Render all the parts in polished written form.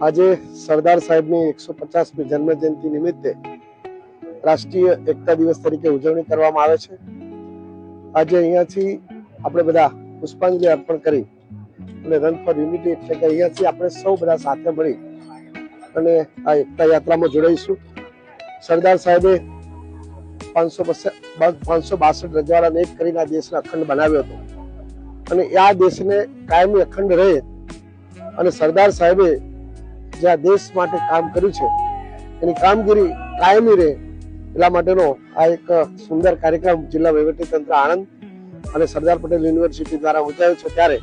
આજે સરદાર સાહેબની 150મી જન્મ જયંતિ નિમિત્તે રાષ્ટ્રીય એકતા દિવસ તરીકે ઉજવણી કરવામાં આવે છે। આજે અહીંયાથી આપણે બધા પુષ્પાંજલિ અર્પણ કરી અને રન ફોર યુનિટી એટલે કે અહીંયાથી આપણે સૌ બધા સાથે મળી અને આ એકતા યાત્રામાં જોડાઈશું। સરદાર સાહેબે 562 રજવાડાને એક કરીને આ દેશને અખંડ બનાવ્યો હતો અને આ દેશને કાયમી અખંડ રહે અને સરદાર સાહેબે જે આ દેશ માટે કામ કર્યું છે એની કામગીરી કાયમી રહે એટલા માટેનો આ એક સુંદર કાર્યક્રમ જિલ્લા વહીવટીતંત્ર આણંદ અને સરદાર પટેલ યુનિવર્સિટી દ્વારા યોજાયો છે। ત્યારે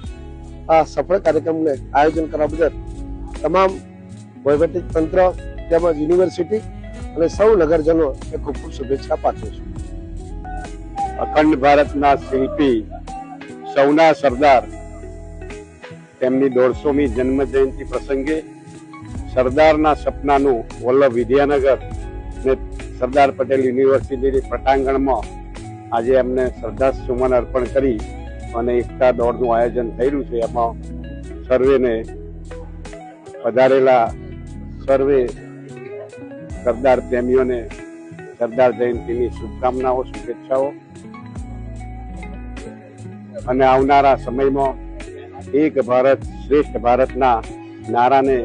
આ સફળ કાર્યક્રમને આયોજન કરવા બદલ તમામ વહીવટીતંત્ર તેમજ યુનિવર્સિટી અને સૌ નગરજનો ખૂબ ખૂબ શુભેચ્છા પાઠવું છું। અખંડ ભારતના શિલ્પી સૌના સરદાર તેમની 150મી જન્મ જયંતિ પ્રસંગે સરદારના સપનાનું વલ્લભ વિદ્યાનગર ને સરદાર પટેલ યુનિવર્સિટીની પટાંગણમાં આજે એમને શ્રદ્ધાસુમન અર્પણ કરી અને એકતા દોડનું આયોજન થયેલું છે। એમાં સર્વેને પધારેલા સર્વે સરદાર પ્રેમીઓને સરદાર જયંતિની શુભકામનાઓ, શુભેચ્છાઓ અને આવનારા સમયમાં એક ભારત શ્રેષ્ઠ ભારતના નારાને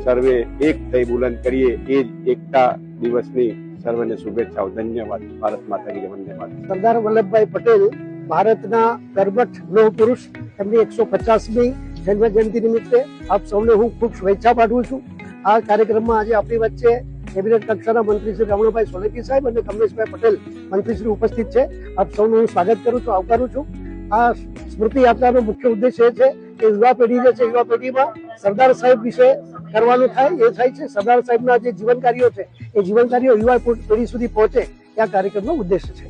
સર્વે એક થઈ બુલંદ કરીએ એ જ એકતા દિવસની સર્વેને શુભેચ્છાઓ। ધન્યવાદ। ભારત માતા કી જય। વંદે માતરમ। સરદાર વલ્લભભાઈ પટેલ ભારતના કર્મઠ લોહ પુરુષ, એમની 150મી જન્મ જયંતિ નિમિત્તે આપ સૌને હું ખૂબ શુભેચ્છા પાઠવું છું। આ કાર્યક્રમમાં આજે આપણી વચ્ચે કેબિનેટ કક્ષાના મંત્રી શ્રી રમણભાઈ સોલંકી સાહેબ અને કમલેશભાઈ પટેલ મંત્રીશ્રી ઉપસ્થિત છે। આપ સૌનું હું સ્વાગત કરું છું, આવકારું છું। આ સ્મૃતિ યાત્રાનો મુખ્ય ઉદ્દેશ એ છે કે યુવા પેઢી જે છે, યુવા પેઢીમાં સરદાર સાહેબ વિશે કરવાનું થાય એ થાય છે। સરદાર સાહેબના જે જીવન કાર્યો છે એ જીવન કાર્યો યુવા પેઢી સુધી પહોંચે એ આ કાર્યક્રમનો ઉદ્દેશ છે।